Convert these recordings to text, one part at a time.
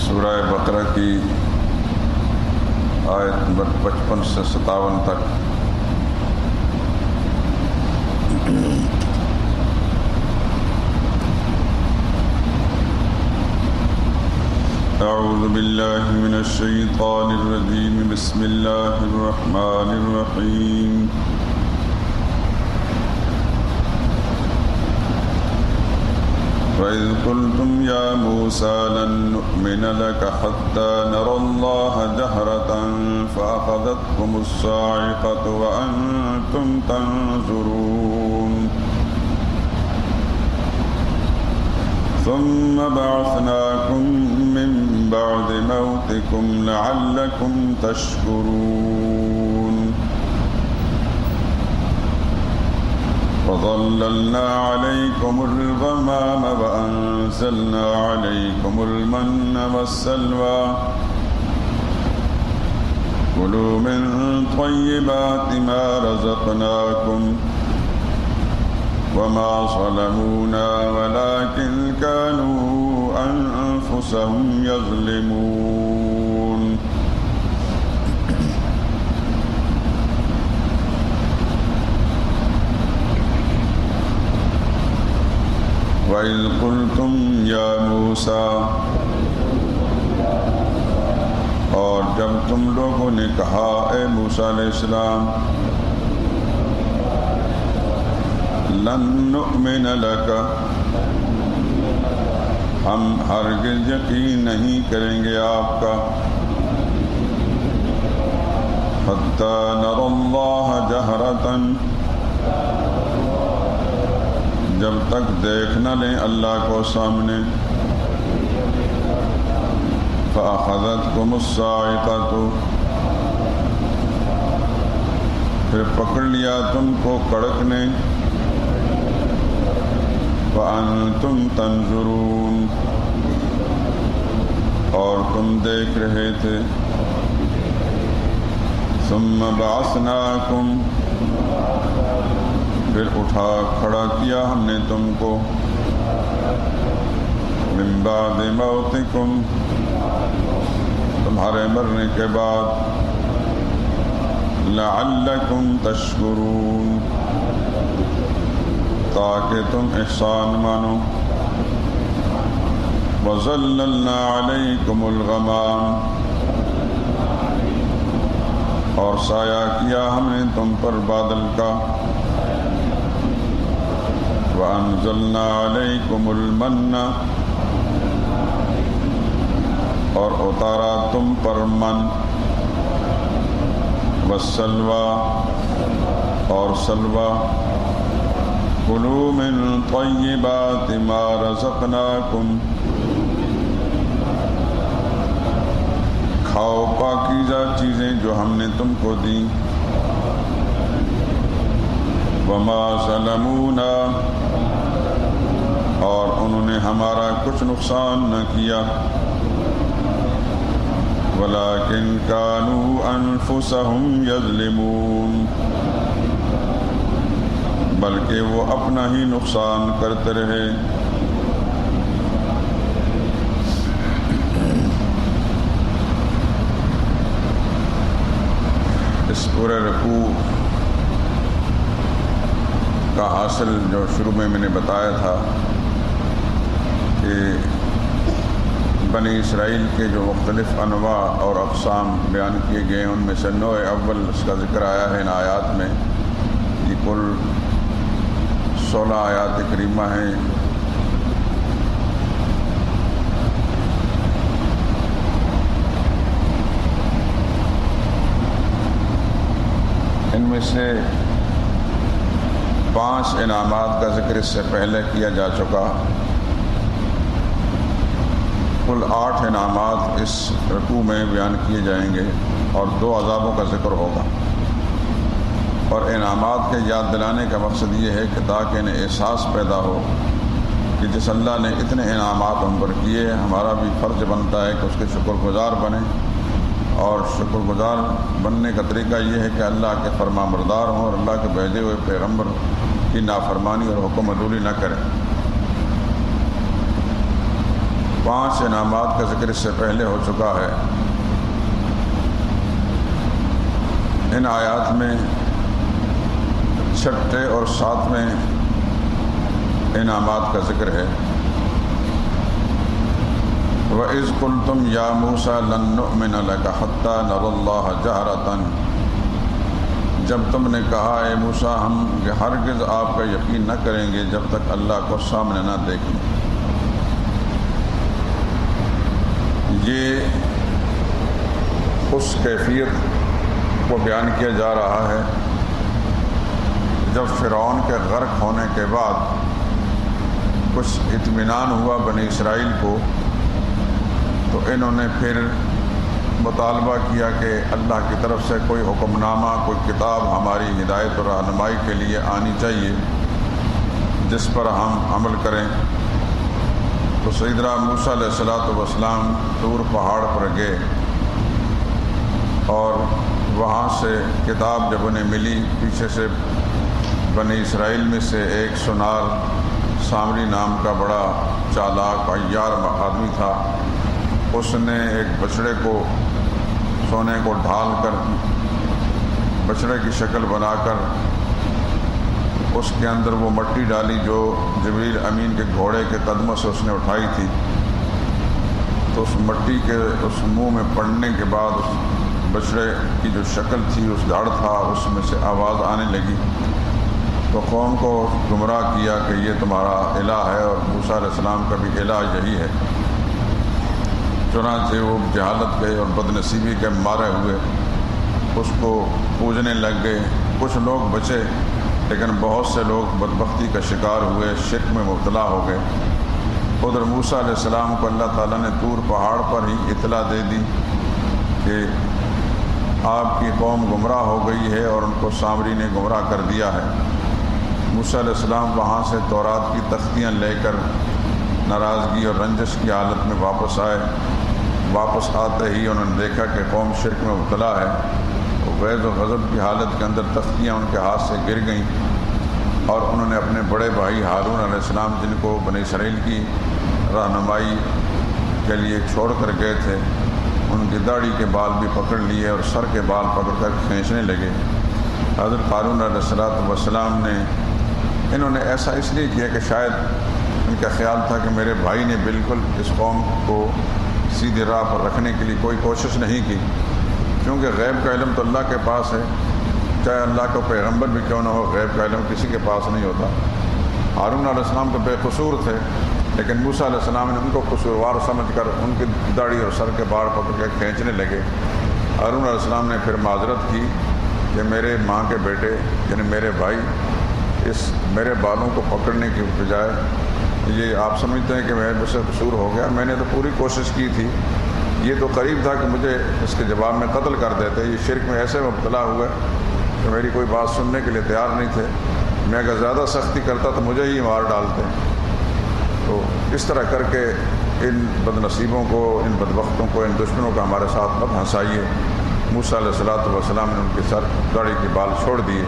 سورہ بقرہ کی آیت نمبر 55 سے 57 تک اعوذ باللہ من الشیطان الرجیم بسم اللہ الرحمن الرحیم وَإِذْ قُلْتُمْ يَا مُوسَى لَن نُّؤْمِنَ لَكَ حَتَّى نَرَى اللَّهَ جَهْرَةً فَأَخَذَتْكُمُ الصَّاعِقَةُ وَأَنتُمْ تَنظُرُونَ ثُمَّ بَعَثْنَاكُم مِّن بَعْدِ مَوْتِكُمْ لَعَلَّكُمْ تَشْكُرُونَ وَظَلَّلْنَا عَلَيْكُمُ الْغَمَامَ وَأَنزَلْنَا عَلَيْكُمُ الْمَنَّ وَالسَّلْوَىٰ كُلُوا مِن طَيِّبَاتِ مَا رَزَقْنَاكُمْ وَمَا ظَلَمُونَا وَلَٰكِن كَانُوا أَنفُسَهُمْ يَظْلِمُونَ وَإِذْ قُلْتُمْ يَا مُوسَىٰ اور جب تم لوگوں نے کہا اے موسیٰ علیہ السلام لن نؤمن لک ہم ہرگز یقین نہیں کریں گے آپ کا حتی نری اللہ جہرۃ جب تک دیکھ نہ لیں اللہ کو سامنے فَأَخَذَتْكُمُ الصَّاعِقَةُ پھر پکڑ لیا تم کو کڑک نے وَأَنْتُمْ تَنْظُرُونَ اور تم دیکھ رہے تھے ثُمَّ بَعَثْنَاكُمْ پھر اٹھا کھڑا کیا ہم نے تم کو من بعد موتکم تمہارے مرنے کے بعد لعلکم تشکرون تاکہ تم احسان مانو وَظَلَّلْنَا عَلَيْكُمُ الْغَمَامَ اور سایہ کیا ہم نے تم پر بادل کا وَأَنزَلْنَا عَلَيْكُمُ الْمَنَّ اور اتارا تم پر من وَالسَّلْوَىٰ اور سلوى كُلُوا مِن طَيِّبَاتِ مَا رَزَقْنَاكُمْ کھاؤ پاکیزہ چیزیں جو ہم نے تم کو دیں وَمَا ظَلَمُونَا اور انہوں نے ہمارا کچھ نقصان نہ کیا وَلَٰكِن كَانُوا أَنفُسَهُمْ يَظْلِمُونَ بلکہ وہ اپنا ہی نقصان کرتے رہے اس پورے رکوع کا حاصل جو شروع میں نے بتایا تھا کہ بنی اسرائیل کے جو مختلف انواع اور اقسام بیان کیے گئے ان میں سے نوع اول اس کا ذکر آیا ہے ان آیات میں یہ کل 16 آیات کریمہ ہیں ان میں سے 5 انعامات کا ذکر اس سے پہلے کیا جا چکا کل 8 انعامات اس رکوع میں بیان کیے جائیں گے اور 2 عذابوں کا ذکر ہوگا اور انعامات کے یاد دلانے کا مقصد یہ ہے کہ تاکہ انہیں احساس پیدا ہو کہ جس اللہ نے اتنے انعامات ہم پر کیے ہمارا بھی فرض بنتا ہے کہ اس کے شکر گزار بنیں اور شکر گزار بننے کا طریقہ یہ ہے کہ اللہ کے فرما بردار ہوں اور اللہ کے بھیجے ہوئے پیغمبر کی نافرمانی اور حکم عدولی نہ کریں 5 انعامات کا ذکر اس سے پہلے ہو چکا ہے۔ ان آیات میں 6 اور 7 انعامات کا ذکر ہے۔ وَإِذْ قُلْتُمْ يَا مُوسَىٰ لَن نُّؤْمِنَ لَكَ حَتَّىٰ نَرَى اللَّهَ جَهْرَةً، جب تم نے کہا اے موسیٰ ہم ہرگز آپ کا یقین نہ کریں گے جب تک اللہ کو سامنے نہ دیکھیں۔ یہ اس کیفیت کو بیان کیا جا رہا ہے جب فرعون کے غرق ہونے کے بعد کچھ اطمینان ہوا بنی اسرائیل کو، تو انہوں نے پھر مطالبہ کیا کہ اللہ کی طرف سے کوئی حکم نامہ، کوئی کتاب ہماری ہدایت اور رہنمائی کے لیے آنی چاہیے جس پر ہم عمل کریں۔ تو سیدنا موسیٰ علیہ السلام طور پہاڑ پر گئے اور وہاں سے کتاب جب انہیں ملی، پیچھے سے بنی اسرائیل میں سے ایک سنار سامری نام کا بڑا چالاک عیار آدمی تھا، اس نے ایک بچڑے کو سونے کو ڈھال کر بچڑے کی شکل بنا کر اس کے اندر وہ مٹی ڈالی جو جبریل امین کے گھوڑے کے قدموں سے اس نے اٹھائی تھی۔ تو اس مٹی کے اس منہ میں پڑنے کے بعد اس بچڑے کی جو شکل تھی، اس دھڑ تھا، اس میں سے آواز آنے لگی۔ تو قوم کو گمراہ کیا کہ یہ تمہارا الہ ہے اور موسیٰ علیہ السلام کا بھی الہ یہی ہے۔ چنانچہ وہ جہالت کے اور بدنصیبی کے مارے ہوئے اس کو پوجنے لگ گئے۔ کچھ لوگ بچے لیکن بہت سے لوگ بدبختی کا شکار ہوئے، شرک میں مبتلا ہو گئے۔ ادھر موسیٰ علیہ السلام کو اللہ تعالیٰ نے طور پہاڑ پر ہی اطلاع دے دی کہ آپ کی قوم گمراہ ہو گئی ہے اور ان کو سامری نے گمراہ کر دیا ہے۔ موسیٰ علیہ السلام وہاں سے تورات کی تختیاں لے کر ناراضگی اور رنجش کی حالت میں واپس آئے۔ واپس آتے ہی انہوں نے دیکھا کہ قوم شرک میں مبتلا ہے، تو غیظ و غضب کی حالت کے اندر تختیاں ان کے ہاتھ سے گر گئیں، اور انہوں نے اپنے بڑے بھائی ہارون علیہ السلام جن کو بنی اسرائیل کی رہنمائی کے لیے چھوڑ کر گئے تھے، ان کی داڑھی کے بال بھی پکڑ لیے اور سر کے بال پکڑ کر کھینچنے لگے۔ حضرت ہارون علیہ السلام نے انہوں نے ایسا اس لیے کیا کہ شاید ان کا خیال تھا کہ میرے بھائی نے بالکل اس قوم کو سیدھی راہ پر رکھنے کے لیے کوئی کوشش نہیں کی، کیونکہ غیب کا علم تو اللہ کے پاس ہے، چاہے اللہ کا پیغمبر بھی کیوں نہ ہو، غیب کا علم کسی کے پاس نہیں ہوتا۔ ہارون علیہ السلام تو بے قصور تھے، لیکن موسیٰ علیہ السلام نے ان کو قصوروار سمجھ کر ان کی داڑھی اور سر کے بال پکڑ کے کھینچنے لگے۔ ہارون علیہ السلام نے پھر معذرت کی کہ میرے ماں کے بیٹے یعنی میرے بھائی اس میرے بالوں کو پکڑنے کی بجائے یہ آپ سمجھتے ہیں کہ میرے سے قصور ہو گیا، میں نے تو پوری کوشش کی تھی، یہ تو قریب تھا کہ مجھے اس کے جواب میں قتل کر دیتے، یہ شرک میں ایسے مبتلا ہوئے کہ میری کوئی بات سننے کے لیے تیار نہیں تھے، میں اگر زیادہ سختی کرتا تو مجھے ہی مار ڈالتے۔ تو اس طرح کر کے ان بد نصیبوں کو، ان بدبختوں کو، ان دشمنوں کو ہمارے ساتھ مت ہنسائیے۔ موسیٰ علیہ السلام نے ان کے سر داڑھی کے بال چھوڑ دیے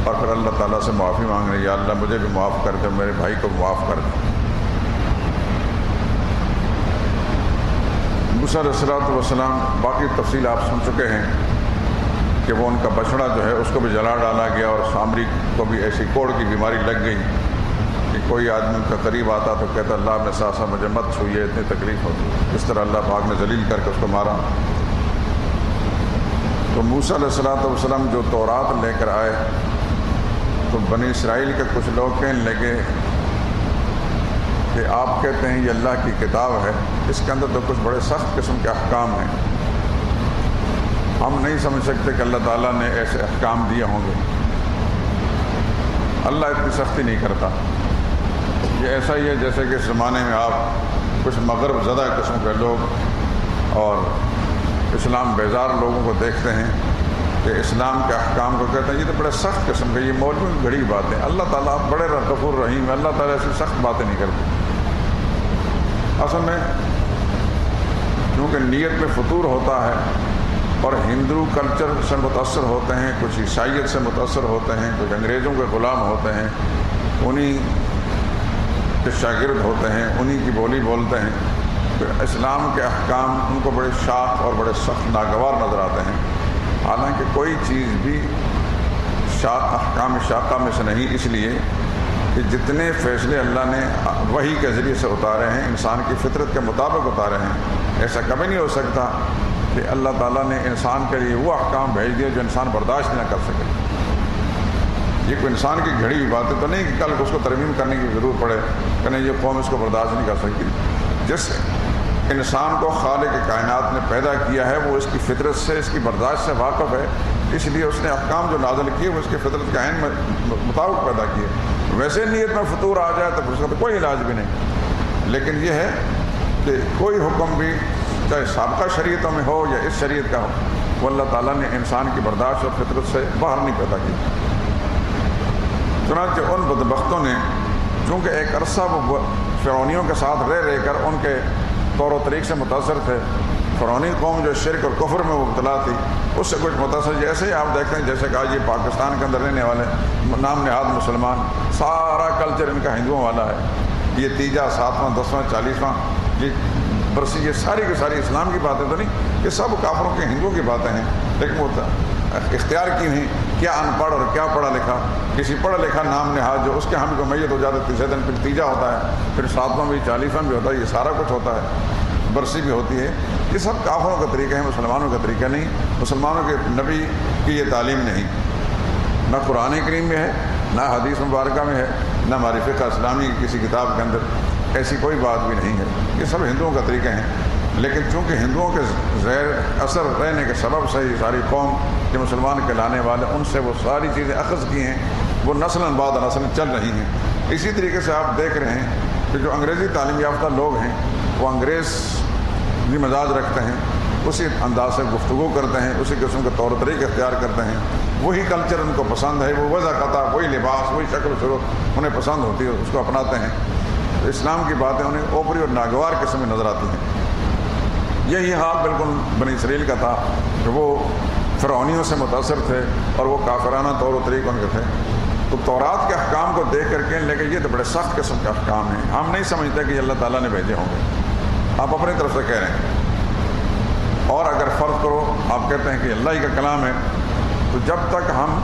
اور پھر اللہ تعالیٰ سے معافی مانگ رہے، یا اللہ مجھے بھی معاف کر دے، میرے بھائی کو معاف کر دے۔ موسیٰ علیہ السلام باقی تفصیل آپ سن چکے ہیں کہ وہ ان کا بچڑا جو ہے اس کو بھی جلا ڈالا گیا، اور سامری کو بھی ایسی کوڑ کی بیماری لگ گئی کہ کوئی آدمی ان کا قریب آتا تو کہتا اللہ میں ساسا مجھے مت چھوئیے، اتنی تکلیف ہوتی۔ اس طرح اللہ پاک نے ذلیل کر کے اس کو مارا۔ تو موسیٰ علیہ السلام جو تورات لے کر آئے تو بنی اسرائیل کے کچھ لوگ کہنے لگے کہ آپ کہتے ہیں یہ اللہ کی کتاب ہے، اس کے اندر تو کچھ بڑے سخت قسم کے احکام ہیں، ہم نہیں سمجھ سکتے کہ اللہ تعالیٰ نے ایسے احکام دیے ہوں گے، اللہ اتنی سختی نہیں کرتا۔ یہ ایسا ہی ہے جیسے کہ اس زمانے میں آپ کچھ مغرب زدہ قسم کے لوگ اور اسلام بیزار لوگوں کو دیکھتے ہیں کہ اسلام کے احکام کو کہتے ہیں یہ تو بڑے سخت قسم کے، یہ مولوی کی گھڑی باتیں، اللہ تعالیٰ بڑے غفور رحیم ہے، اللہ تعالیٰ ایسی سخت باتیں نہیں کرتے۔ اصل میں کیونکہ نیت میں فطور ہوتا ہے اور ہندو کلچر سے متاثر ہوتے ہیں، کچھ عیسائیت سے متاثر ہوتے ہیں، کچھ انگریزوں کے غلام ہوتے ہیں، انہی کے شاگرد ہوتے ہیں، انہی کی بولی بولتے ہیں، اسلام کے احکام ان کو بڑے شاق اور بڑے سخت ناگوار نظر آتے ہیں، حالانکہ کوئی چیز بھی احکام شاقہ میں سے نہیں، اس لیے کہ جتنے فیصلے اللہ نے وحی کے ذریعے سے اتارے ہیں انسان کی فطرت کے مطابق اتارے ہیں۔ ایسا کبھی نہیں ہو سکتا کہ اللہ تعالیٰ نے انسان کے لیے وہ احکام بھیج دیے جو انسان برداشت نہ کر سکے۔ یہ کوئی انسان کی گھڑی ہوئی بات ہے تو نہیں کہ کل اس کو ترمیم کرنے کی ضرورت پڑے کہ نہیں یہ قوم اس کو برداشت نہیں کر سکتی۔ جس انسان کو خالق کائنات نے پیدا کیا ہے وہ اس کی فطرت سے، اس کی برداشت سے واقف ہے، اس لیے اس نے احکام جو نازل کیے وہ اس کی فطرت کے عین مطابق پیدا کیے۔ ویسے نیت میں فطور آ جائے تو اس کا تو کوئی علاج بھی نہیں، لیکن یہ ہے کہ کوئی حکم بھی چاہے سابقہ شریعتوں میں ہو یا اس شریعت کا ہو، وہ اللہ تعالیٰ نے انسان کی برداشت اور فطرت سے باہر نہیں پیدا کیا۔ چنانچہ ان بدبختوں نے چونکہ ایک عرصہ وہ فرعونیوں کے ساتھ رہ کر ان کے طور و طریق سے متاثر تھے، فرعونی قوم جو شرک اور کفر میں مبتلا تھی اس سے کچھ متاثر، جیسے ہی آپ دیکھتے ہیں جیسے کہ آج یہ پاکستان کے اندر رہنے والے نام نہاد مسلمان، سارا کلچر ان کا ہندوؤں والا ہے، یہ تیجا 7واں 10واں 40واں یہ برسی، یہ ساری کی ساری اسلام کی باتیں تو نہیں، یہ سب کافروں کے ہندوؤں کی باتیں ہیں، لیکن وہ اختیار کی نہیں، کیا ان پڑھ اور کیا پڑھا لکھا، کسی پڑھا لکھا نام نہاد جو اس کے ہم کو میت ہو جاتا ہے، تیسرے دن پھر تیجا ہوتا ہے، پھر 7واں بھی 40واں بھی ہوتا ہے، یہ سارا کچھ ہوتا ہے، برسی بھی ہوتی ہے، یہ سب کافروں کا طریقہ ہے، مسلمانوں کا طریقہ نہیں۔ مسلمانوں کے نبی کی یہ تعلیم نہیں، نہ قرآن کریم میں ہے، نہ حدیث مبارکہ میں ہے، نہ ہماری فقہ اسلامی کی کسی کتاب کے اندر ایسی کوئی بات بھی نہیں ہے، یہ سب ہندوؤں کا طریقہ ہیں۔ لیکن چونکہ ہندوؤں کے زیر اثر رہنے کے سبب سے یہ ساری قوم جو مسلمان کہلانے والے ان سے وہ ساری چیزیں اخذ کی ہیں، وہ نسلاً بعد نسل چل رہی ہیں۔ اسی طریقے سے آپ دیکھ رہے ہیں کہ جو انگریزی تعلیم یافتہ لوگ ہیں وہ انگریزی مزاج رکھتے ہیں، اسی انداز سے گفتگو کرتے ہیں، اسی قسم کے طور طریقے اختیار کرتے ہیں، وہی کلچر ان کو پسند ہے، وہ وضع قطع، وہی لباس، وہی شکل صورت انہیں پسند ہوتی ہے، اس کو اپناتے ہیں۔ اسلام کی باتیں انہیں اوپری اور ناگوار قسم میں نظر آتی ہیں۔ یہی حال بالکل بنی اسرائیل کا تھا کہ وہ فرعونیوں سے متاثر تھے اور وہ کافرانہ طور و طریق ان کے تھے، تو تورات کے احکام کو دیکھ کر کے لیکن یہ تو بڑے سخت قسم کے احکام ہیں، ہم نہیں سمجھتے کہ یہ اللہ تعالیٰ نے بھیجے ہوں گے، آپ اپنی طرف سے کہہ رہے ہیں۔ اور اگر فرض کرو آپ کہتے ہیں کہ اللہ ہی کا کلام ہے، تو جب تک ہم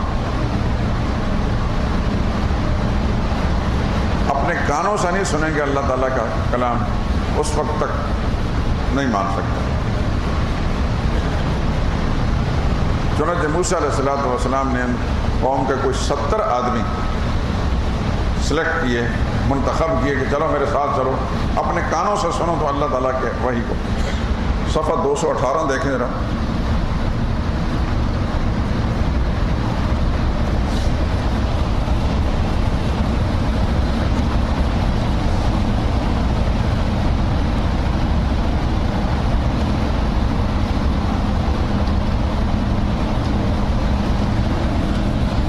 اپنے کانوں سے نہیں سنیں گے اللہ تعالیٰ کا کلام، اس وقت تک نہیں مان سکتے۔ چنانچہ موسیٰ علیہ السلام نے قوم کے کوئی 70 آدمی سلیکٹ کیے، منتخب کیے کہ چلو میرے ساتھ چلو، اپنے کانوں سے سنو تو اللہ تعالیٰ کے وحی کو۔ صفحہ 218 دیکھیں ذرا۔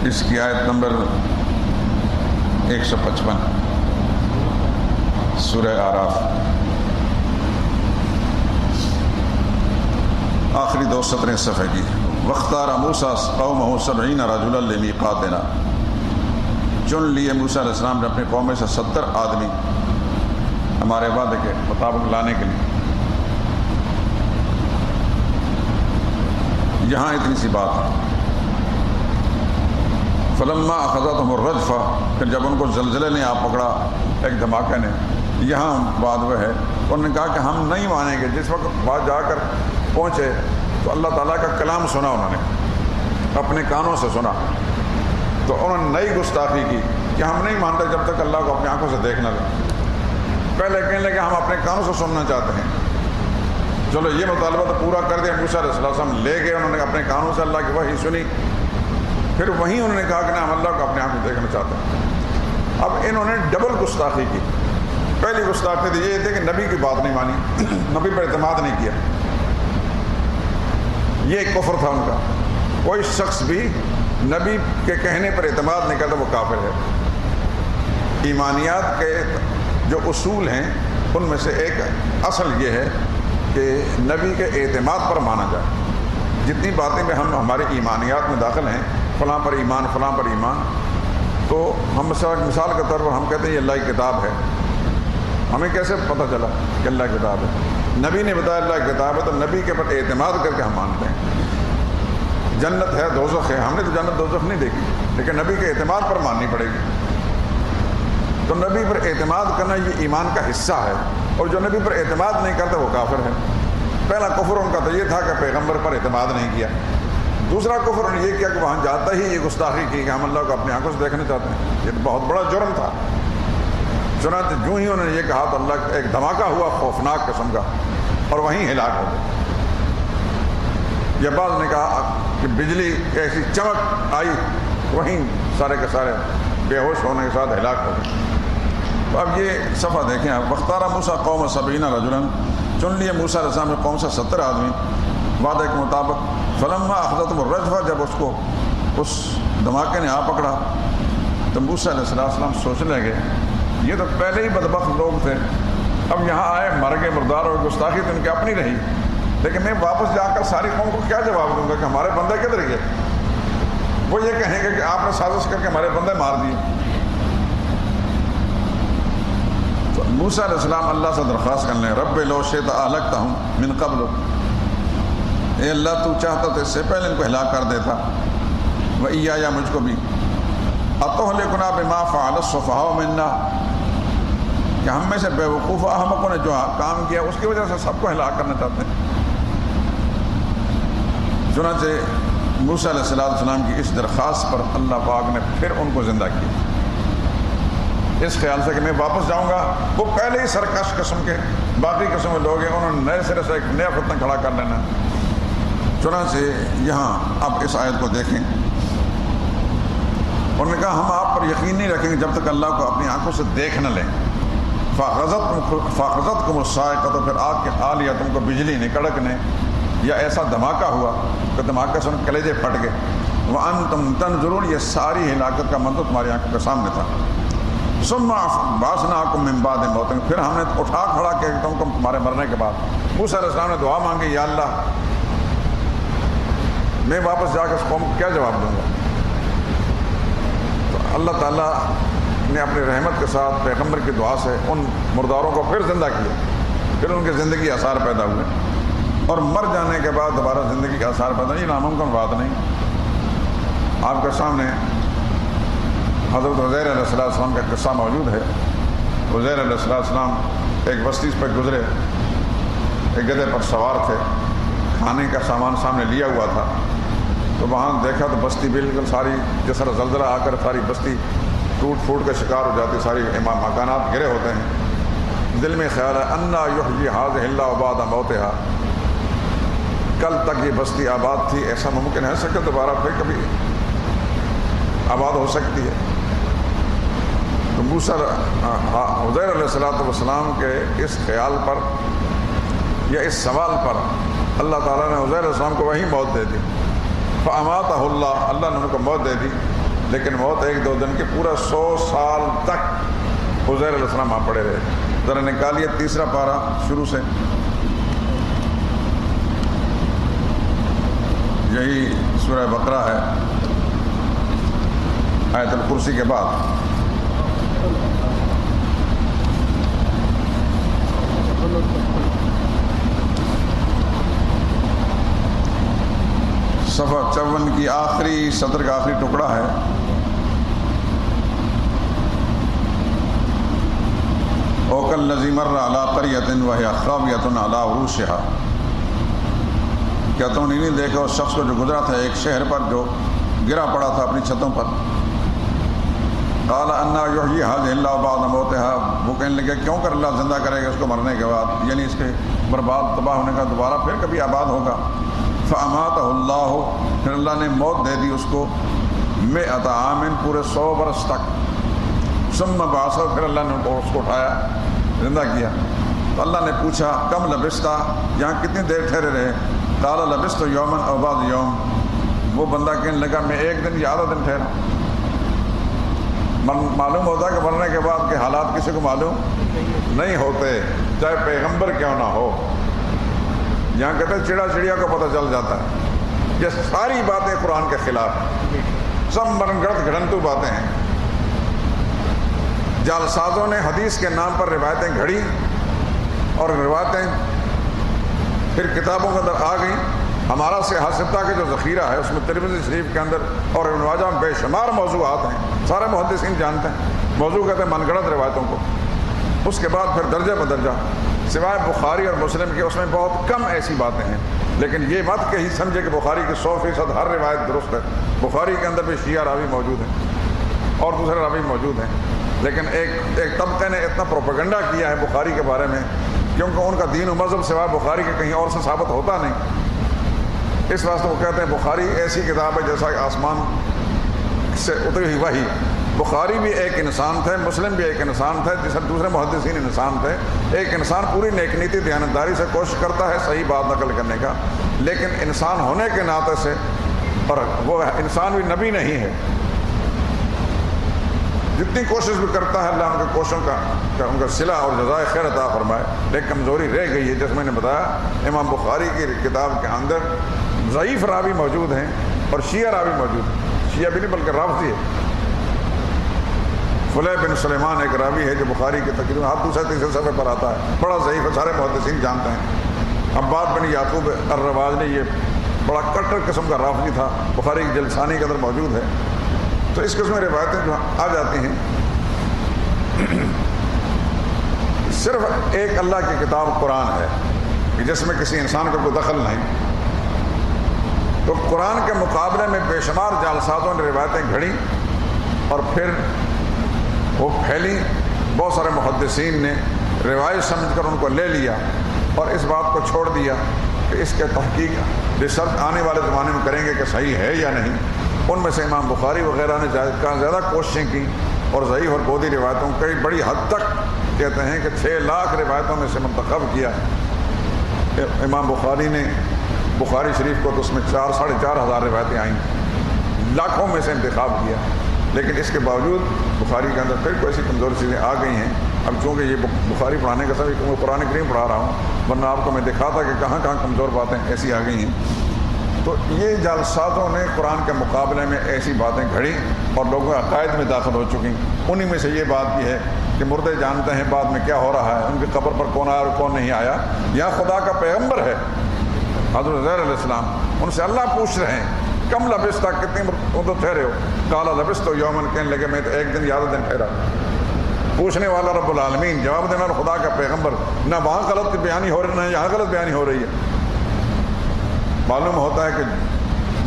اس کی آیت نمبر 155 سورہ اعراف، آخری 2 سطریں صفحے کی۔ وَاخْتَارَ مُوسَىٰ قَوْمَهُ 70 رَجُلًا لِمِيقَاتِنَا، چن لیے موسیٰ علیہ السلام نے اپنے قوم میں سے 70 آدمی ہمارے وعدے کے مطابق لانے کے لیے۔ یہاں اتنی سی بات ہے، فلما اخذتهم الرجفہ، پھر جب ان کو زلزلے نے آ پکڑا، ایک دھماکے نے، یہاں بات وہ ہے انہوں نے کہا کہ ہم نہیں مانیں گے۔ جس وقت بات جا کر پہنچے تو اللہ تعالیٰ کا کلام سنا، انہوں نے اپنے کانوں سے سنا، تو انہوں نے نئی گستاخی کی کہ ہم نہیں مانتے جب تک اللہ کو اپنی آنکھوں سے دیکھنا لیں۔ پہلے کہنے لگے ہم اپنے کانوں سے سننا چاہتے ہیں، چلو یہ مطالبہ تو پورا کر دیا۔ موسیٰ علیہ السلام لے گئے، انہوں نے اپنے کانوں سے اللہ کی وحی سنی، پھر وہیں انہوں نے کہا کہ ہم اللہ کو اپنے آنکھ میں دیکھنا چاہتے ہیں۔ اب انہوں نے ڈبل گستاخی کی۔ پہلی گستاخی تو یہ تھی کہ نبی کی بات نہیں مانی، نبی پر اعتماد نہیں کیا، یہ ایک کفر تھا ان کا۔ کوئی شخص بھی نبی کے کہنے پر اعتماد نہیں کرتا وہ کافر ہے۔ ایمانیات کے جو اصول ہیں ان میں سے ایک اصل یہ ہے کہ نبی کے اعتماد پر مانا جائے۔ جتنی باتیں میں ہمارے ایمانیات میں داخل ہیں، فلاں پر ایمان، فلاں پر ایمان، تو ہم مثال کے طور پر ہم کہتے ہیں یہ اللہ کی کتاب ہے، ہمیں کیسے پتہ چلا کہ اللہ کی کتاب ہے؟ نبی نے بتایا اللہ کی کتاب ہے، تو نبی کے پر اعتماد کر کے ہم مانتے ہیں۔ جنت ہے، دوزخ ہے، ہم نے تو جنت دوزخ نہیں دیکھی، لیکن نبی کے اعتماد پر ماننی پڑے گی۔ تو نبی پر اعتماد کرنا یہ ایمان کا حصہ ہے، اور جو نبی پر اعتماد نہیں کرتا وہ کافر ہے۔ پہلا کفر ان کا تو یہ تھا کہ پیغمبر پر اعتماد نہیں کیا۔ دوسرا کفر انہوں نے یہ کیا کہ وہاں جاتا ہی یہ گستاخی کی کہ ہم اللہ کو اپنی آنکھوں سے دیکھنا چاہتے ہیں۔ یہ بہت بڑا جرم تھا۔ چنانچہ جو ہی انہوں نے یہ کہا تو اللہ کا ایک دھماکہ ہوا خوفناک قسم کا، اور وہیں ہلاک ہو گئے۔ یہ بعض نے کہا کہ بجلی ایسی چمک آئی، وہیں سارے کے سارے بے ہوش ہونے کے ساتھ ہلاک ہو گئے۔ تو اب یہ صفحہ دیکھیں آپ، وختار موسیٰ قوم 70 رجلا، چن لیے موسیٰ علیہ السلام نے قوم سے 70 آدمی وعدے کے مطابق۔ فلما اخذتهم الرجفہ، جب اس کو اس دھماکے نے آ پکڑا تو موسیٰ علیہ السلام سوچنے لگے یہ تو پہلے ہی بدبخت لوگ تھے، اب یہاں آئے مر گئے مردار، اور گستاخی تو ان کی اپنی رہی، لیکن میں واپس جا کر ساری قوم کو کیا جواب دوں گا کہ ہمارے بندے کدھر گئے؟ وہ یہ کہیں گے کہ آپ نے سازش کر کے ہمارے بندے مار دیے۔ تو موسیٰ علیہ السلام اللہ سے درخواست کرنے لگے، رب لو شئت اہلکتہم من قبل، اے اللہ تو چاہتا تو اس سے پہلے ان کو ہلاک کر دیتا، وإیایا مجھ کو بھی، اتہلکنا بما فعل السفہاء منا، کہ ہم میں سے بے وقوف احمقوں نے جو کام کیا اس کی وجہ سے سب کو ہلاک کرنا چاہتے ہیں۔ چنانچہ موسیٰ علیہ السلام کی اس درخواست پر اللہ پاک نے پھر ان کو زندہ کیا، اس خیال سے کہ میں واپس جاؤں گا۔ وہ پہلے ہی سرکش قسم کے باقی قسم کے لوگ ہیں، انہوں نے نئے سرے سے ایک نیا فتنہ کھڑا کر لینا۔ چنانچہ یہاں اب اس آیت کو دیکھیں، انہوں نے کہا ہم آپ پر یقین نہیں رکھیں گے جب تک اللہ کو اپنی آنکھوں سے دیکھ نہ لیں۔ فاخذتکم الصاعقۃ، تو پھر آگ کے آ لیا تم کو بجلی نے، کڑک نے، یا ایسا دھماکہ ہوا کہ دھماکہ سے ان کے کلیجے پھٹ گئے۔ وانتم تنظرون، یہ ساری ہلاکت کا منظر تمہاری آنکھوں کے سامنے تھا۔ ثم بعثناکم من بعد موتکم، پھر ہم نے اٹھا کھڑا کیا تم کو تمہارے مرنے کے بعد۔ موسیٰ علیہ السلام نے دعا مانگی، یا اللہ میں واپس جا کے اس قوم کو کیا جواب دوں گا؟ تو اللہ تعالیٰ نے اپنی رحمت کے ساتھ پیغمبر کی دعا سے ان مرداروں کو پھر زندہ کیا، پھر ان کی زندگی آثار پیدا ہوئے، اور مر جانے کے بعد دوبارہ زندگی کے آثار پیدا نہیں، ناممکن بات نہیں۔ آپ کے سامنے حضرت عزیر علیہ السلام کا قصہ موجود ہے۔ عزیر علیہ السلام ایک بستی پر گزرے، ایک گدھے پر سوار تھے، کھانے کا سامان سامنے لیا ہوا تھا، تو وہاں دیکھا تو بستی بالکل ساری جس طرح زلزلہ آ کر ساری بستی ٹوٹ پھوٹ کا شکار ہو جاتی، ساری مکانات گرے ہوتے ہیں۔ دل میں خیال ہے انا یحیی ھذہ اللہ بعد موتہا، کل تک یہ بستی آباد تھی، ایسا ممکن ہے کہ دوبارہ پھر کبھی آباد ہو سکتی ہے؟ تو موسیٰ عزیر علیہ السلام کے اس خیال پر یا اس سوال پر اللہ تعالیٰ نے عزیر علیہ السلام کو وہی موت دے دی۔ فاماتہ اللہ، اللہ نے ان کو موت دے دی، لیکن موت ایک دو دن کی، پورا 100 سال تک عزیر علیہ السلام وہاں پڑے رہے۔ ذرا نکالیے تیسرا پارہ شروع سے، یہی سورہ بقرہ ہے، آیت الکرسی کے بعد۔ صفحہ 54 کی آخری سطر کا آخری ٹکڑا ہے۔ اوکالذی مر علی قریۃ وہی خاویۃ علی عروشہا، کیا تم نے نہیں دیکھا اس شخص کو جو گزرا تھا ایک شہر پر جو گرا پڑا تھا اپنی چھتوں پر؟ قال انا یحیی ھذہ اللہ بعد موتہا، وہ کہنے لگے کیوں کر اللہ زندہ کرے گا اس کو مرنے کے بعد، یعنی اس کے برباد تباہ ہونے کا دوبارہ پھر کبھی آباد ہوگا۔ فاماتہ اللہ، پھر اللہ نے موت دے دی اس کو، 100 عام، پورے 100 برس تک۔ ثم بعثہ، پھر اللہ نے اس کو اٹھایا، زندہ کیا۔ تو اللہ نے پوچھا کم لبثت، یہاں کتنی دیر ٹھہرے رہے؟ قال لبثت یوما او بعض یوم، وہ بندہ کہنے لگا میں ایک دن یا آدھا دن ٹھہرا۔ معلوم ہوتا کہ مرنے کے بعد کے حالات کسی کو معلوم نہیں ہوتے، چاہے پیغمبر کیوں نہ ہو۔ یہاں کہتے ہیں چڑیا چڑیا کو پتہ چل جاتا ہے۔ یہ ساری باتیں قرآن کے خلاف ہیں، سب من گڑھ گھڑنتو باتیں ہیں۔ جعلسازوں نے حدیث کے نام پر روایتیں گھڑی اور روایتیں پھر کتابوں کے اندر آ گئیں. ہمارا صحیح ستہ کے جو ذخیرہ ہے اس میں ترمذی شریف کے اندر اور ابن ماجہ میں بے شمار موضوعات ہیں. سارے محدثین جانتے ہیں موضوع کہتے ہیں من گھڑت روایتوں کو. اس کے بعد پھر درجہ بدرجہ سوائے بخاری اور مسلم کے اس میں بہت کم ایسی باتیں ہیں. لیکن یہ مت کہیں سمجھے کہ بخاری کی 100% ہر روایت درست ہے. بخاری کے اندر بھی شیعہ راوی موجود ہیں اور دوسرے راوی موجود ہیں. لیکن ایک طبقے نے اتنا پروپیگنڈا کیا ہے بخاری کے بارے میں کیونکہ ان کا دین و مذہب سوائے بخاری کے کہیں اور سے ثابت ہوتا نہیں. اس واسطے وہ کہتے ہیں بخاری ایسی کتاب ہے جیسا کہ آسمان سے اتری ہوئی وحی. بخاری بھی ایک انسان تھے, مسلم بھی ایک انسان تھے, جیسے دوسرے محدثین انسان تھے. ایک انسان پوری نیک نیتی دیانتداری سے کوشش کرتا ہے صحیح بات نقل کرنے کا, لیکن انسان ہونے کے ناطے سے, اور وہ انسان بھی نبی نہیں ہے, جتنی کوشش بھی کرتا ہے اللہ ان کے کوششوں کا ان کا صلہ اور جزائے خیر عطا فرمائے. لیکن کمزوری رہ گئی ہے. جیسے میں نے بتایا امام بخاری کی کتاب کے اندر ضعیف راوی موجود ہیں اور شیعہ راوی موجود ہیں. شیعہ بھی نہیں بلکہ رافضی ہے. فلیح بن سلیمان ایک راوی ہے جو بخاری کے تقریباً ہر دوسرے تیسرے صفحے پر آتا ہے, بڑا ضعیف ہے, سارے محدثین جانتے ہیں. عباد بن یعقوب الرواجنی یہ بڑا کٹر قسم کا رافضی تھا, بخاری کی جلسانی کے اندر موجود ہے. تو اس قسم روایتیں جو آ جاتی ہیں, صرف ایک اللہ کی کتاب قرآن ہے کہ جس میں کسی انسان کا کوئی دخل نہیں. تو قرآن کے مقابلے میں بے شمار جعلسازوں نے روایتیں گھڑی اور پھر وہ پھیلی. بہت سارے محدثین نے روایت سمجھ کر ان کو لے لیا اور اس بات کو چھوڑ دیا کہ اس کے تحقیق ریسرچ آنے والے زمانے میں کریں گے کہ صحیح ہے یا نہیں. ان میں سے امام بخاری وغیرہ نے زیادہ کوششیں کی اور ضعیف اور بودی روایتوں کئی بڑی حد تک کہتے ہیں کہ 6 لاکھ روایتوں میں سے منتخب کیا. امام بخاری نے بخاری شریف کو تو اس میں 4,500 روایتیں آئیں, لاکھوں میں سے انتخاب کیا. لیکن اس کے باوجود بخاری کے اندر پھر کوئی ایسی کمزور چیزیں آ گئی ہیں. اب چونکہ یہ بخاری پڑھانے کا سبب میں قرآن کریم پڑھا رہا ہوں, ورنہ آپ کو میں دکھاتا کہ کہاں کہاں کمزور باتیں ایسی آ گئی ہیں. تو یہ جعلسازوں نے قرآن کے مقابلے میں ایسی باتیں گھڑی اور لوگوں کے عقائد میں داخل ہو چکی. انہی میں سے یہ بات بھی ہے کہ مردے جانتے ہیں بعد میں کیا ہو رہا ہے, ان کی قبر پر کون آیا اور کون نہیں آیا. یہاں خدا کا پیغمبر ہے حضرت عزیر علیہ السلام, ان سے اللہ پوچھ رہے ہیں کم لبستہ, کتنی مدت ٹھہرے ہو؟ کالا لبستہ یومن, کہنے لگے میں تو ایک دن یا 2 دن ٹھہرا. پوچھنے والا رب العالمین, جواب دینا خدا کا پیغمبر. نہ وہاں غلط بیانی ہو رہی, نہ یہاں غلط بیانی ہو رہی ہے. معلوم ہوتا ہے کہ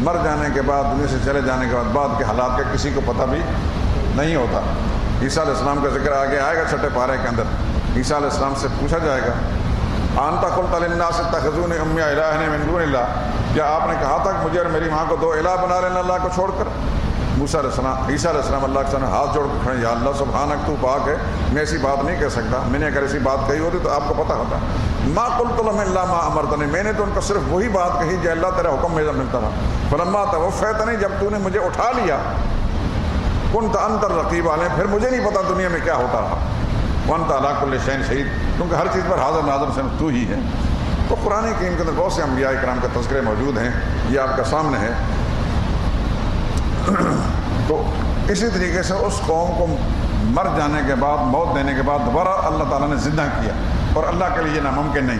مر جانے کے بعد, دنیا سے چلے جانے کے بعد کے حالات کا کسی کو پتہ بھی نہیں ہوتا. عیسیٰ علیہ السلام کا ذکر آگے آئے گا 6 پارے کے اندر. عیسیٰ علیہ السلام سے پوچھا جائے گا انت قلت للناس اتخذونی امی الہین من دون اللہ, کیا آپ نے کہا تھا کہ مجھے اور میری ماں کو 2 الہ بنا لینا اللہ کو چھوڑ کر؟ عیسیٰ علیہ السلام اللہ کے سامنے ہاتھ جوڑ کر کھڑے, یا اللہ سبحانک تو پاک ہے, میں ایسی بات نہیں کہہ سکتا. میں نے اگر ایسی بات کہی ہوتی تو آپ کو پتہ ہوتا. ما قلت لهم الا ما امرتنی, میں نے تو ان کو صرف وہی بات کہی جو اللہ تیرا حکم میں ملتا تھا. فلما توفیتنی, جب تو نے مجھے اٹھا لیا, کنت انت الرقیب علیہم, پھر مجھے نہیں پتا دنیا میں کیا ہوتا رہا. وانت علی کل شیء شہید, کیونکہ ہر چیز پر حاضر ناظر سے تو ہی ہے. تو قرآن کریم کے اندر بہت سے انبیاء کرام کے تذکرے موجود ہیں, یہ آپ کے سامنے ہے. تو اسی طریقے سے اس قوم کو مر جانے کے بعد, موت دینے کے بعد دوبارہ اللہ تعالیٰ نے زندہ کیا, اور اللہ کے لیے یہ ناممکن نہیں.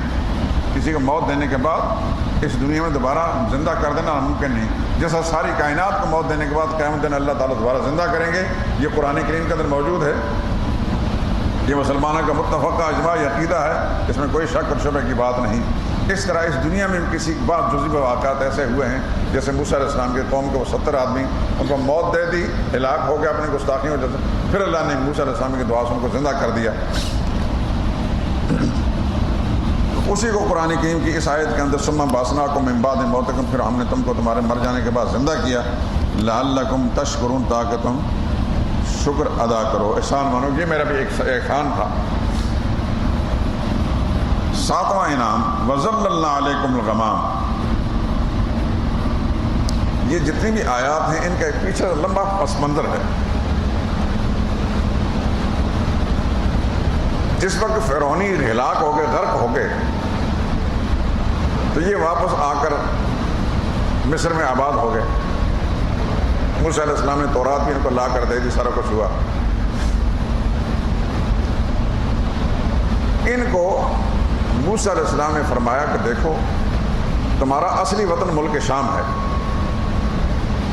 کسی کو موت دینے کے بعد اس دنیا میں دوبارہ زندہ کر دینا ناممکن نہیں. جیسا ساری کائنات کو موت دینے کے بعد قیامت دن اللہ تعالیٰ دوبارہ زندہ کریں گے, یہ قرآن کریم کے اندر موجود ہے. یہ مسلمانوں کا متفقہ اجماعی عقیدہ ہے, اس میں کوئی شک اور شبہ کی بات نہیں. اس طرح اس دنیا میں کسی بعض جزوی واقعات ایسے ہوئے ہیں, جیسے موسیٰ علیہ السلام کے قوم کو 70 آدمی ان کو موت دے دی, ہلاک ہو گیا اپنی گستاخیوں وجہ سے, پھر اللہ نے موسیٰ علیہ السلام کی دعا سے ان کو زندہ کر دیا. اسی کو قرآن کریم کی اس آیت کے اندر ثم بعثناکم من بعد موتکم, پھر ہم نے تم کو تمہارے مر جانے کے بعد زندہ کیا. لعلکم تشکرون, تاکہ تم شکر ادا کرو, احسان مانو. یہ میرا بھی ایک احسان تھا. 7واں انعام وَظَلَّلْنَا عَلَيْكُمُ الْغَمَامَ. یہ جتنی بھی آیات ہیں ان کا ایک پیچھے لمبا پس منظر ہے. جس وقت فرعونی ہلاک ہو گئے, غرق ہو گئے, تو یہ واپس آ کر مصر میں آباد ہو گئے. موسیٰ علیہ السلام نے تورات بھی ان کو لا کر دے دی, سارا کچھ ہوا. ان کو موسیٰ علیہ السلام نے فرمایا کہ دیکھو تمہارا اصلی وطن ملک شام ہے،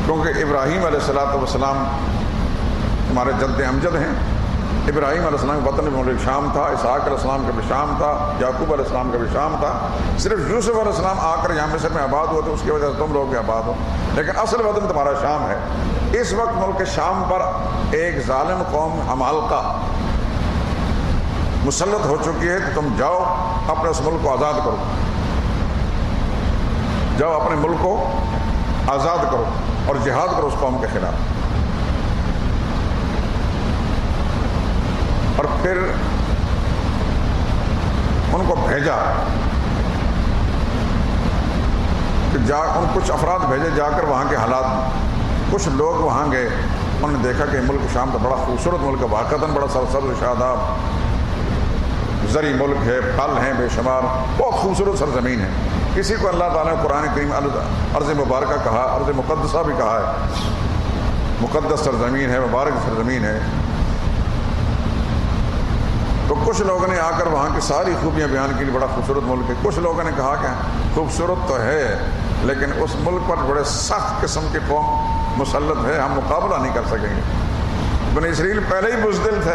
کیونکہ ابراہیم علیہ السلام تمہارے جد امجد ہیں۔ ابراہیم علیہ السلام کا وطن ملک شام تھا، اسحاق علیہ السلام کا بھی شام تھا، یعقوب علیہ السلام کا بھی شام تھا۔ صرف یوسف علیہ السلام آ کر یہاں مصر میں آباد ہوئے تو اس کی وجہ سے تم لوگ بھی آباد ہو، لیکن اصل وطن تمہارا شام ہے۔ اس وقت ملک شام پر ایک ظالم قوم عمالقہ مسلط ہو چکی ہے، تو تم جاؤ اپنے اس ملک کو آزاد کرو، جاؤ اپنے ملک کو آزاد کرو اور جہاد کرو اس قوم کے خلاف۔ اور پھر ان کو بھیجا کہ کچھ افراد بھیجے جا کر وہاں کے حالات، کچھ لوگ وہاں گئے، انہوں نے دیکھا کہ ملک شام تو بڑا خوبصورت ملک ہے، واقعتاً بڑا سرسبز شاداب زرعی ملک ہے، پھل ہیں بے شمار، بہت خوبصورت سرزمین ہے۔ کسی کو اللہ تعالیٰ نے قرآن کریم ارض مبارکہ کہا، ارض مقدسہ بھی کہا ہے، مقدس سرزمین ہے، مبارک سرزمین ہے۔ تو کچھ لوگوں نے آ کر وہاں کی ساری خوبیاں بیان کی، بڑا خوبصورت ملک ہے۔ کچھ لوگوں نے کہا کہ خوبصورت تو ہے لیکن اس ملک پر بڑے سخت قسم کے قوم مسلط ہے، ہم مقابلہ نہیں کر سکیں گے۔ بنی اسرائیل پہلے ہی بزدل تھے،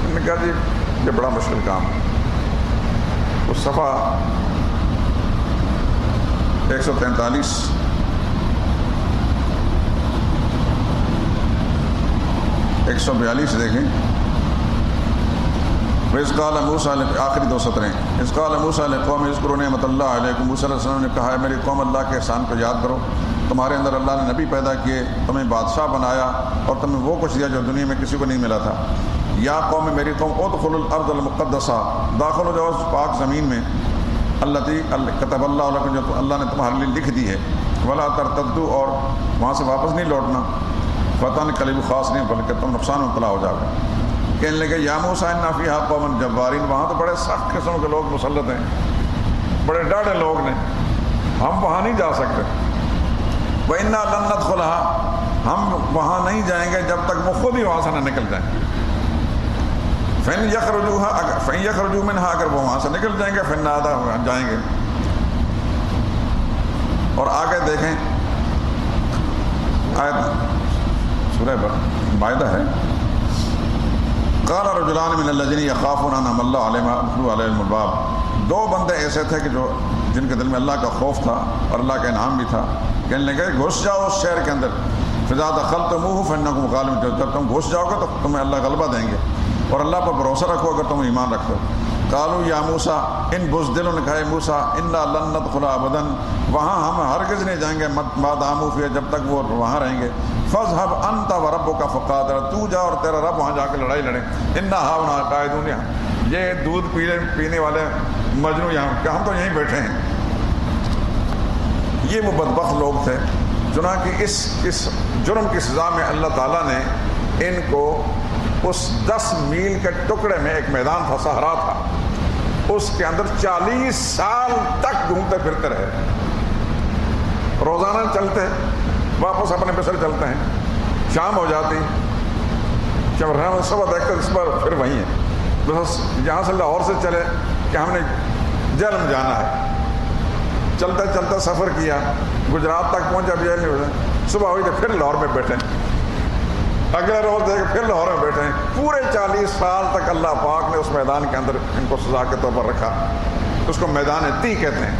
انہوں نے کہا جی یہ بڑا مشکل کام ہے۔ اس صفحہ 143 142 دیکھیں، وَإِذْ قَالَ مُوسَىٰ آخری 2 سطریں، اِذْ قَالَ مُوسَىٰ لِقَوْمِهِ اذْكُرُوا نِعْمَتَ اللَّهِ عَلَيْكُمْ، موسیٰ علیہ السلام نے کہا ہے میری قوم اللہ کے احسان کو یاد کرو، تمہارے اندر اللہ نے نبی پیدا کیے، تمہیں بادشاہ بنایا اور تمہیں وہ کچھ دیا جو دنیا میں کسی کو نہیں ملا تھا۔ یا قوم میری قوم ادخلوا الارض المقدسہ، داخل ہو جاؤ اس پاک زمین میں، التي كتب اللہ لکم، جو اللہ نے تمہارے لیے لکھ دی ہے، ولا ترتدوا، اور وہاں سے واپس نہیں لوٹنا، فتنقلبوا خاسرین، بلکہ تم نقصان مبتلا ہو جاؤ گے۔ کہنے لگے یا موسیٰ ان فیہا قوما جبارین، وہاں تو بڑے سخت قسم کے لوگ مسلط ہیں، بڑے ڈاڑے لوگ نے، ہم وہاں نہیں جا سکتے۔ وَإِنَّا لَن نَدْخُلَهَا، ہم وہاں نہیں جائیں گے جب تک وہ خود ہی وہاں سے نہ نکل جائیں۔ فَإِن يَخْرُجُوا مِنْهَا، اگر وہ وہاں سے نکل جائیں گے، فَإِنَّا جائیں گے۔ اور آگے دیکھیں آیت سورہ مائدہ ہے، قال رجلان من الذين يخافون انعم الله عليهم ادخلوا عليهم الباب، 2 بندے ایسے تھے کہ جن کے دل میں اللہ کا خوف تھا اور اللہ کا انعام بھی تھا، کہنے لگے گھس جاؤ اس شہر کے اندر، فاذا دخلتموه فانكم غالبون، جب تم گھس جاؤ گے تو تمہیں اللہ غلبہ دیں گے، اور اللہ پر بھروسہ رکھو اگر تم ایمان رکھتے ہو۔ قالوا یا موسیٰ، ان بزدلوں نے کہا موسیٰ انا لن ندخلها ابدا، وہاں ہم ہرگز نہیں جائیں گے ما داموا فیہا، جب تک وہ وہاں رہیں گے۔ فاذهب انت وربك فقاتلا، تو جا اور تیرا رب وہاں جا کے لڑائی لڑیں، انا هاهنا قاعدون، یہ دودھ پینے والے مجنو یہاں کہ ہم تو یہیں بیٹھے ہیں۔ یہ وہ بدبخت لوگ تھے، چنانکہ اس جرم کی سزا میں اللہ تعالیٰ نے ان کو اس 10 میل کے ٹکڑے میں ایک میدان تھا، صحرا تھا، اس کے اندر 40 سال تک گھومتے پھرتے رہے، روزانہ چلتے، واپس اپنے مصر چلتے ہیں، شام ہو جاتی، جب صبح دیکھتے اس پر پھر وہیں ہیں، بس یہاں سے لاہور سے چلے کہ ہم نے جہلم جانا ہے، چلتے چلتے سفر کیا، گجرات تک پہنچا، جیل نہیں ہوتا، صبح ہوئی تو پھر لاہور میں بیٹھے، اگلے روز دیکھ پھر لاہور میں بیٹھے ہیں، پورے 40 سال تک اللہ پاک نے اس میدان کے اندر ان کو سزا کے طور پر رکھا، اس کو میدان تی کہتے ہیں۔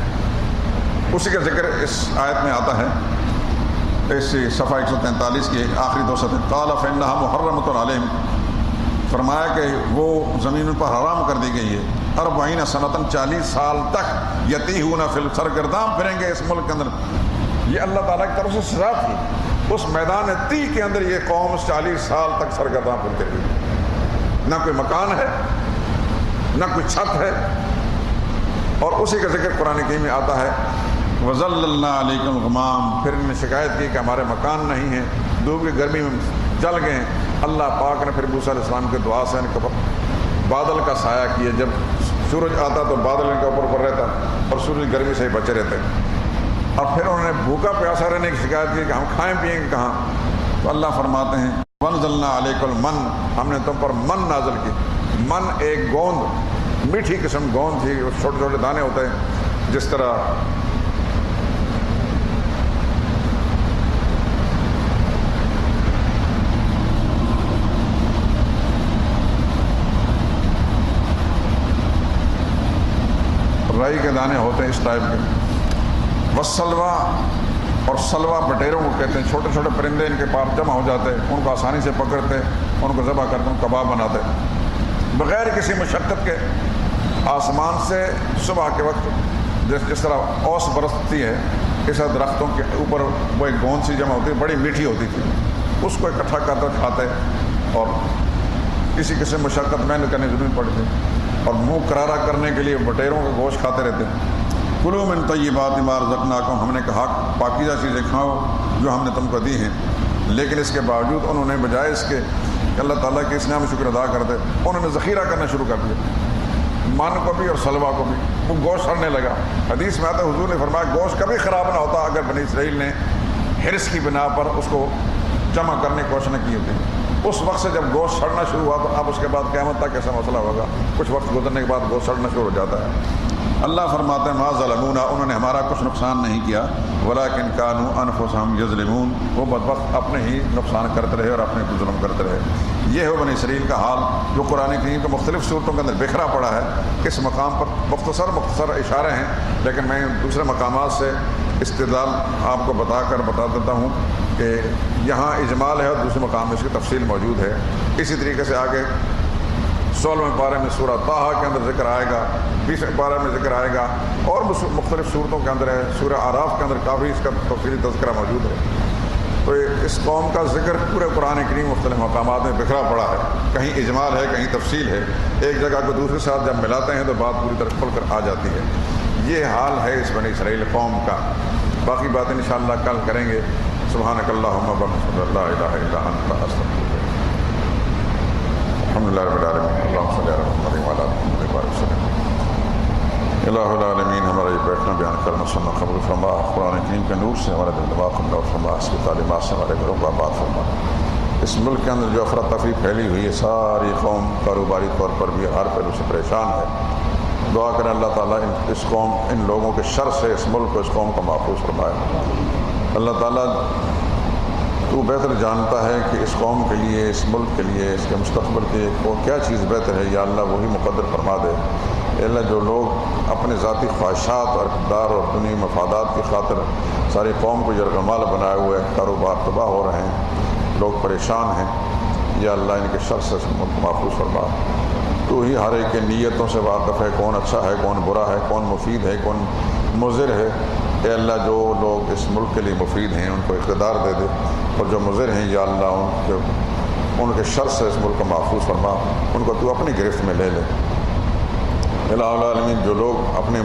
اسی کا ذکر اس آیت میں آتا ہے، اس صفحہ 143 کی آخری 2 سطریں، قال فإنها محرمة علیہم، فرمایا کہ وہ زمین پر حرام کر دی گئی ہے، 40 سنۃ، 40 سال تک، یتیہون فی سرگرداں پھریں گے اس ملک کے اندر۔ یہ اللہ تعالیٰ کی طرف سے سزا تھی، اس میدان تی کے اندر یہ قوم 40 سال تک سرگرداں پھرتے رہی، نہ کوئی مکان ہے نہ کوئی چھت ہے۔ اور اسی کا ذکر قرآن کریم میں آتا ہے، وَظَلَّلْنَا عَلَيْكُمُ الْغَمَامَ، پھر انہوں نے شکایت کی کہ ہمارے مکان نہیں ہیں، دھوپ کی گرمی میں جل گئے۔ اللہ پاک نے پھر موسیٰ علیہ السلام کی دعا سے ان کے اوپر بادل کا سایہ کیا، جب سورج آتا تو بادل ان کے اوپر رہتا اور سورج گرمی سے ہی بچے رہتے۔ اور پھر انہوں نے بھوکا پیاسا رہنے کی شکایت کی کہ ہم کھائیں پئیں گے کہاں، تو اللہ فرماتے ہیں وَنزَلْنَا عَلَيْكَ الْمَنَّ، ہم نے تم پر من نازل کی، من ایک گوند، میٹھی قسم گوند تھی، چھوٹے چھوٹے دانے ہوتے ہیں جس طرح رائی کے دانے ہوتے ہیں اس ٹائپ کے۔ وسلوا، اور سلوا بٹیروں کو کہتے ہیں، چھوٹے چھوٹے پرندے ان کے پاس جمع ہو جاتے، ان کو آسانی سے پکڑتے، ان کو ذبح کرتے، ان کو کباب بناتے بغیر کسی مشقت کے۔ آسمان سے صبح کے وقت جس طرح اوس برستی ہے، اس طرح درختوں کے اوپر وہ ایک گوند سی جمع ہوتی ہے، بڑی میٹھی ہوتی تھی، اس کو اکٹھا کر کر کھاتے اور کسی قسم مشقت محنت کرنے کی ضرورت پڑتی، اور منہ کرارا کرنے کے لیے بٹیروں کا گوشت کھاتے رہتے۔ کلوا من طیبات ما رزقناکم، ہم نے کہا پاکیزہ چیزیں کھاؤ جو ہم نے تم کو دی ہیں، لیکن اس کے باوجود انہوں نے بجائے اس کے کہ اللہ تعالیٰ کے اس نعمت میں شکر ادا کرتے، انہوں نے ذخیرہ کرنا شروع کر دیا، من کو بھی اور سلوا کو بھی۔ وہ گوشت سڑنے لگا۔ حدیث میں آتا ہے حضور نے فرمایا گوشت کبھی خراب نہ ہوتا اگر بنی اسرائیل نے حرص کی بنا پر اس کو جمع کرنے کی کوشش نہ کی ہوتی۔ اس وقت سے جب گوشت سڑنا شروع ہوا تو اب اس کے بعد قیامت تک ایسا مسئلہ ہوگا، کچھ وقت گزرنے کے بعد گوشت سڑنا شروع ہو جاتا ہے۔ اللہ فرماتے ہیں ما ظلمونا، انہوں نے ہمارا کچھ نقصان نہیں کیا، ولکن کانوا انفسہم یظلمون، وہ بدبخت اپنے ہی نقصان کرتے رہے اور اپنے کو ظلم کرتے رہے۔ یہ ہے بنی اسرائیل کا حال جو قرآن کریم کے مختلف صورتوں کے اندر بکھرا پڑا ہے۔ اس مقام پر مختصر اشارے ہیں، لیکن میں دوسرے مقامات سے استدلال آپ کو بتا دیتا ہوں کہ یہاں اجمال ہے اور دوسرے مقام میں اس کی تفصیل موجود ہے۔ اسی طریقے سے آگے 16ویں پارے میں سورہ طٰہٰ کے اندر ذکر آئے گا، 20ویں پارے میں ذکر آئے گا، اور مختلف صورتوں کے اندر ہے، سورہ اعراف کے اندر کافی اس کا تفصیلی تذکرہ موجود ہے۔ تو اس قوم کا ذکر پورے قرآن کریم مختلف مقامات میں بکھرا پڑا ہے، کہیں اجمال ہے، کہیں تفصیل ہے، ایک جگہ کو دوسرے ساتھ جب ملاتے ہیں تو بات پوری طرح کھل کر آ جاتی ہے۔ یہ حال ہے اس بنی اسرائیل قوم کا۔ باقی باتیں انشاءاللہ کل کریں گے۔ سبحانک اللہم وبحمدک، لا الہ الا انت، استغفرک۔ الحمدللہ رب العالمین، اللہم صلی علی محمد وعلی آل محمد وسلم۔ الہ العالمین، ہمارا یہ بیٹھنا بیان کرنا سننا قبول فرما، قرآن کریم کے نور سے ہمارے دل دماغ کو نور فرما، اس کی تعلیمات سے ہمارے گھروں کو آباد فرما۔ اس ملک کے اندر جو افراتفری پھیلی ہوئی ہے، ساری قوم کاروباری طور پر بھی ہر پہلو سے پریشان ہے۔ دعا کریں اللہ تعالیٰ اس قوم، ان لوگوں کے شر سے اس ملک کو، اس قوم کو محفوظ فرمائے۔ اللہ تعالیٰ تو بہتر جانتا ہے کہ اس قوم کے لیے، اس ملک کے لیے، اس کے مستقبل کے لیے کیا چیز بہتر ہے، یا اللہ وہی مقدر فرما دے۔ اے اللہ جو لوگ اپنے ذاتی خواہشات اور اقتدار اور دنیا مفادات کی خاطر ساری قوم کو یرغمال بنائے ہوئے، کاروبار تباہ ہو رہے ہیں، لوگ پریشان ہیں، یا اللہ ان کے شر سے ملک کو محفوظ فرما۔ تو ہی ہر ایک کے نیتوں سے واقف ہے، کون اچھا ہے، کون برا ہے، کون مفید ہے، کون مضر ہے۔ اے اللہ جو لوگ اس ملک کے لیے مفید ہیں ان کو اقتدار دے دے، اور جو مضر ہیں یا اللہ ان کے شر سے اس ملک کو محفوظ فرما، ان کو تو اپنی گرفت میں لے لے۔ الہ العالمین جو لوگ اپنے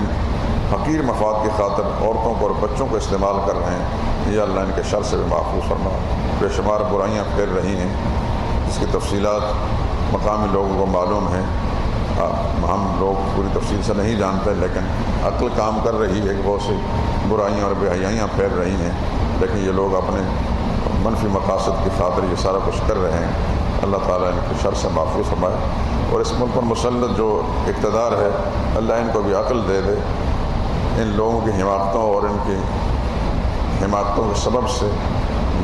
حقیر مفاد کی خاطر عورتوں کو اور بچوں کو استعمال کر رہے ہیں، یا اللہ ان کے شر سے بھی محفوظ فرما۔ بے شمار برائیاں پھیل رہی ہیں جس کی تفصیلات مقامی لوگوں کو معلوم ہیں، ہم لوگ پوری تفصیل سے نہیں جانتے، لیکن عقل کام کر رہی ہے کہ بہت سی برائیاں اور بے حیائیاں پھیل رہی ہیں، لیکن یہ لوگ اپنے منفی مقاصد کی خاطر یہ سارا کچھ کر رہے ہیں۔ اللہ تعالیٰ ان کے شر سے محفوظ فرمائے، اور اس ملک پر مسلط جو اقتدار ہے اللہ ان کو بھی عقل دے دے۔ ان لوگوں کی حماقتوں اور ان کی حماقتوں کے سبب سے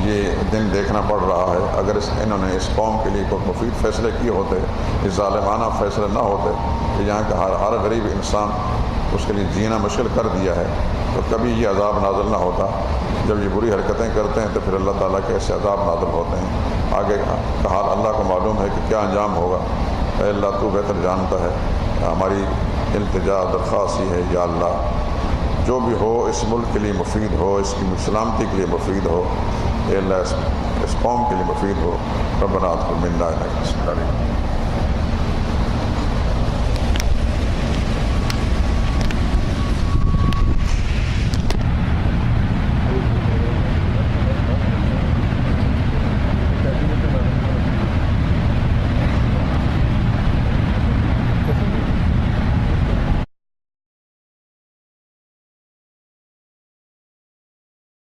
یہ دن دیکھنا پڑ رہا ہے۔ اگر انہوں نے اس قوم کے لیے کوئی مفید فیصلے کیے ہوتے، اس ظالمانہ فیصلے نہ ہوتے کہ یہاں کا ہر غریب انسان اس کے لیے جینا مشکل کر دیا ہے، تو کبھی یہ عذاب نازل نہ ہوتا۔ جب یہ بری حرکتیں کرتے ہیں تو پھر اللہ تعالیٰ کے ایسے عذاب نازل ہوتے ہیں۔ آگے کا حال اللہ کو معلوم ہے کہ کیا انجام ہوگا۔ اے اللہ تو بہتر جانتا ہے۔ ہماری التجا درخواست یہ ہے، یا اللہ جو بھی ہو اس ملک کے لیے مفید ہو، اس کی سلامتی کے لیے مفید ہو، اے اللہ اس قوم کے لیے مفید ہو۔ ربنا تقبل منا انک انت السمیع العلیم۔